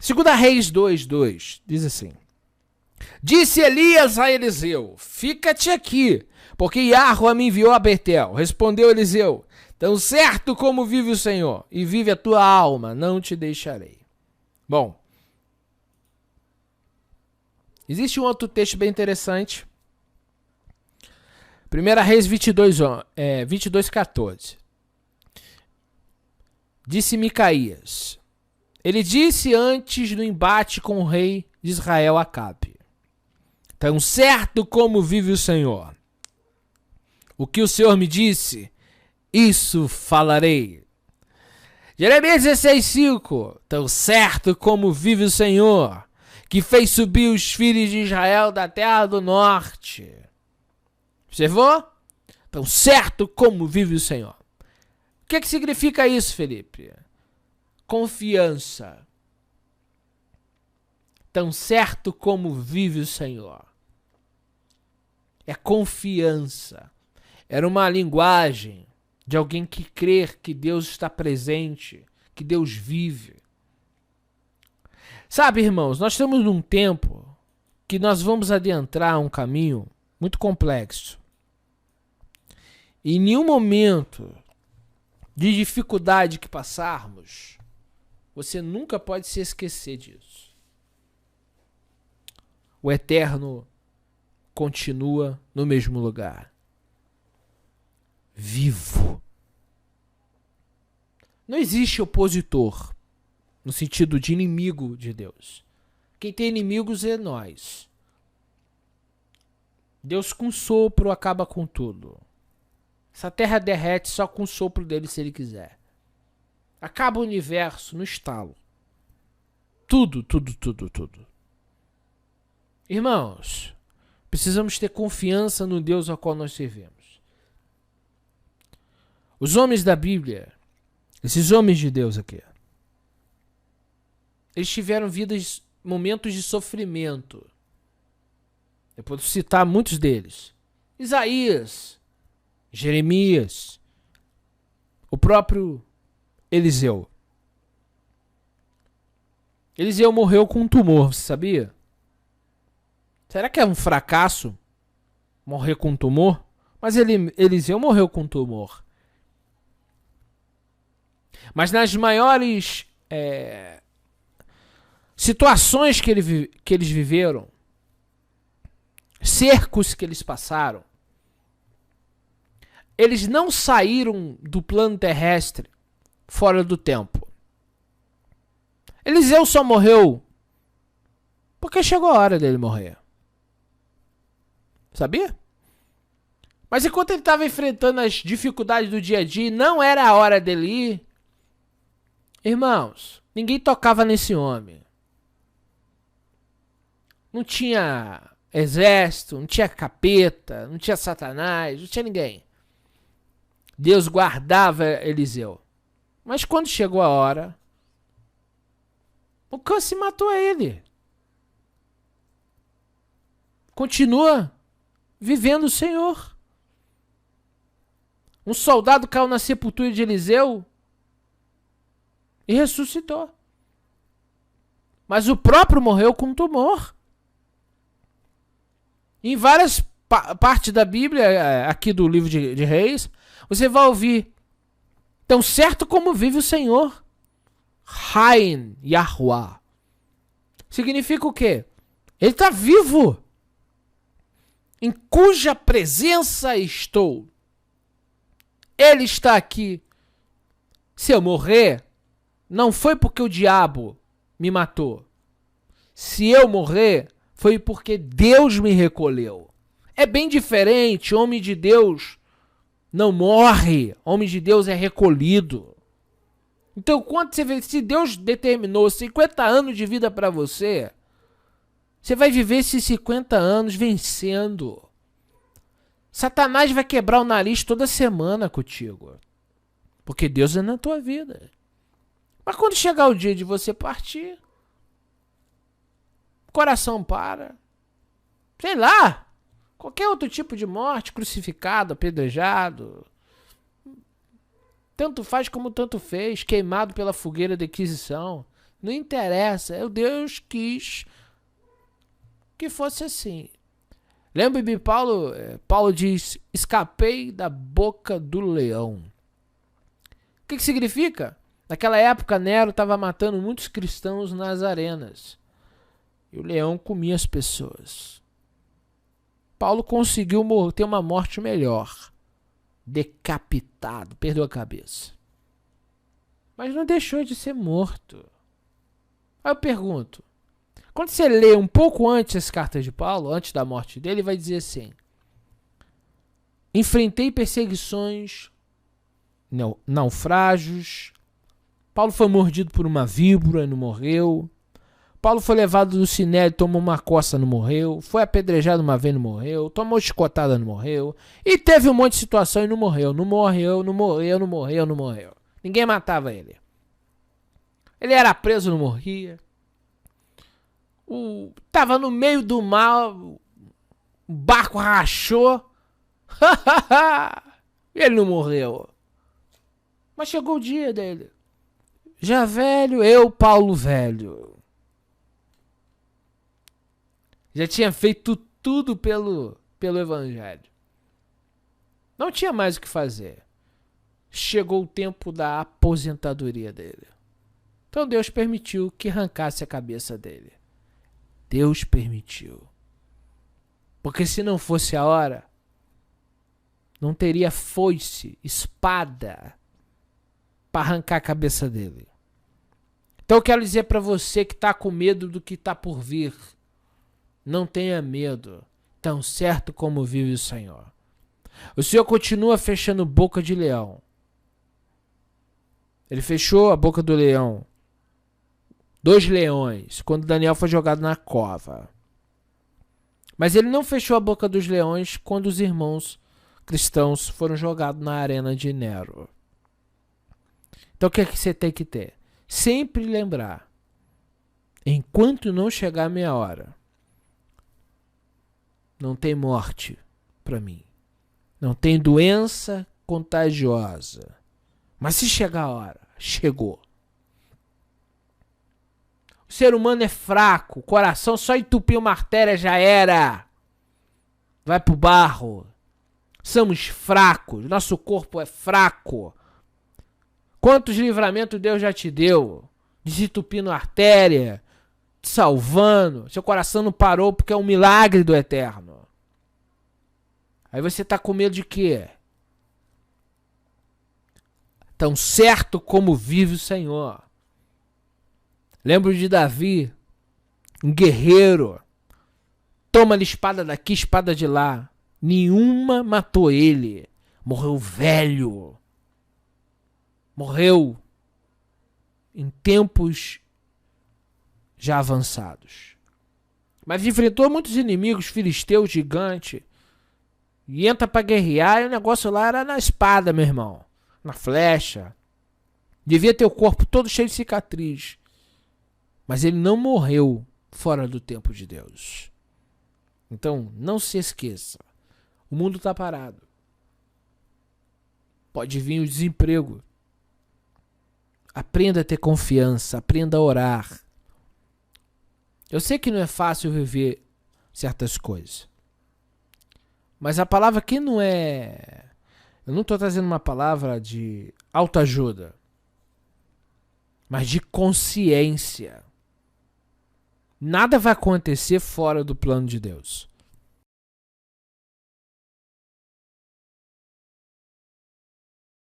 2 Reis 2:2 diz assim: Disse Elias a Eliseu: Fica-te aqui, porque Yahveh me enviou a Betel. Respondeu Eliseu: Tão certo como vive o Senhor, e vive a tua alma, não te deixarei. Bom, existe um outro texto bem interessante. 1 Reis 22:14. Disse Micaías. Ele disse antes do embate com o rei de Israel, Acabe: Tão certo como vive o Senhor, o que o Senhor me disse, isso falarei. Jeremias 16:5. Tão certo como vive o Senhor, que fez subir os filhos de Israel da terra do norte. Observou? Tão certo como vive o Senhor. O que significa isso, Felipe? Confiança. Tão certo como vive o Senhor. É confiança. Era uma linguagem de alguém que crê que Deus está presente, que Deus vive. Sabe, irmãos, nós estamos num tempo que nós vamos adentrar um caminho muito complexo. E em nenhum momento de dificuldade que passarmos, você nunca pode se esquecer disso. O eterno continua no mesmo lugar. Vivo. Não existe opositor, no sentido de inimigo de Deus. Quem tem inimigos é nós. Deus com sopro acaba com tudo. Essa terra derrete só com o sopro dele se ele quiser. Acaba o universo no estalo. Tudo. Irmãos, precisamos ter confiança no Deus ao qual nós servimos. Os homens da Bíblia, esses homens de Deus aqui, eles tiveram momentos de sofrimento. Eu posso citar muitos deles. Isaías, Jeremias, o próprio Eliseu. Eliseu morreu com um tumor, você sabia? Será que é um fracasso morrer com um tumor? Mas Eliseu morreu com um tumor. Mas nas maiores situações que eles viveram, cercos que eles passaram, eles não saíram do plano terrestre fora do tempo. Eliseu só morreu porque chegou a hora dele morrer. Sabia? Mas enquanto ele estava enfrentando as dificuldades do dia a dia, não era a hora dele ir. Irmãos, ninguém tocava nesse homem. Não tinha exército, não tinha capeta, não tinha Satanás, não tinha ninguém. Deus guardava Eliseu. Mas quando chegou a hora, o câncer matou ele. Continua vivendo o Senhor. Um soldado caiu na sepultura de Eliseu e ressuscitou. Mas o próprio morreu com um tumor. Em várias partes da Bíblia, aqui do livro de Reis, você vai ouvir: tão certo como vive o Senhor, Hain Yahuwah. Significa o quê? Ele está vivo, em cuja presença estou. Ele está aqui. Se eu morrer, não foi porque o diabo me matou. Se eu morrer, foi porque Deus me recolheu. É bem diferente. Homem de Deus não morre. Homem de Deus é recolhido. Então, quando você vê, se Deus determinou 50 anos de vida para você, você vai viver esses 50 anos vencendo. Satanás vai quebrar o nariz toda semana contigo, porque Deus é na tua vida. Mas quando chegar o dia de você partir, o coração para. Sei lá, qualquer outro tipo de morte, crucificado, apedrejado, tanto faz como tanto fez, queimado pela fogueira da Inquisição. Não interessa. O Deus quis que fosse assim. Lembra-me, Paulo diz, escapei da boca do leão. O que significa? Naquela época, Nero estava matando muitos cristãos nas arenas. E o leão comia as pessoas. Paulo conseguiu ter uma morte melhor. Decapitado, perdeu a cabeça. Mas não deixou de ser morto. Aí eu pergunto, quando você lê um pouco antes as cartas de Paulo, antes da morte dele, vai dizer assim: enfrentei perseguições, naufrágios. Paulo foi mordido por uma víbora e não morreu. Paulo foi levado do sinédrio, tomou uma coça, não morreu. Foi apedrejado uma vez, não morreu. Tomou chicotada, não morreu. E teve um monte de situação e não morreu. Não morreu. Ninguém matava ele. Ele era preso, não morria. Tava no meio do mar, o barco rachou. E ele não morreu. Mas chegou o dia dele. Já velho, Paulo velho. Já tinha feito tudo pelo evangelho. Não tinha mais o que fazer. Chegou o tempo da aposentadoria dele. Então Deus permitiu que arrancasse a cabeça dele. Deus permitiu. Porque se não fosse a hora, não teria foice, espada para arrancar a cabeça dele. Então eu quero dizer para você que está com medo do que está por vir, não tenha medo, tão certo como vive o Senhor. O Senhor continua fechando boca de leão. Ele fechou a boca do leão. 2 leões, quando Daniel foi jogado na cova. Mas ele não fechou a boca dos leões quando os irmãos cristãos foram jogados na arena de Nero. Então o que é que você tem que ter? Sempre lembrar, enquanto não chegar a minha hora, não tem morte para mim. Não tem doença contagiosa. Mas se chegar a hora, chegou. O ser humano é fraco. O coração só entupir uma artéria já era. Vai pro barro. Somos fracos. Nosso corpo é fraco. Quantos livramentos Deus já te deu? Desentupindo a artéria. Te salvando. Seu coração não parou porque é um milagre do Eterno. Aí você tá com medo de quê? Tão certo como vive o Senhor. Lembro de Davi, um guerreiro. Toma-lhe espada daqui, espada de lá. Nenhuma matou ele. Morreu velho. Morreu em tempos já avançados. Mas enfrentou muitos inimigos, filisteus, gigantes. E entra pra guerrear e o negócio lá era na espada, meu irmão. Na flecha. Devia ter o corpo todo cheio de cicatriz. Mas ele não morreu fora do tempo de Deus. Então, não se esqueça. O mundo está parado. Pode vir o desemprego. Aprenda a ter confiança. Aprenda a orar. Eu sei que não é fácil viver certas coisas. Mas a palavra aqui não é... Eu não estou trazendo uma palavra de autoajuda. Mas de consciência. Nada vai acontecer fora do plano de Deus.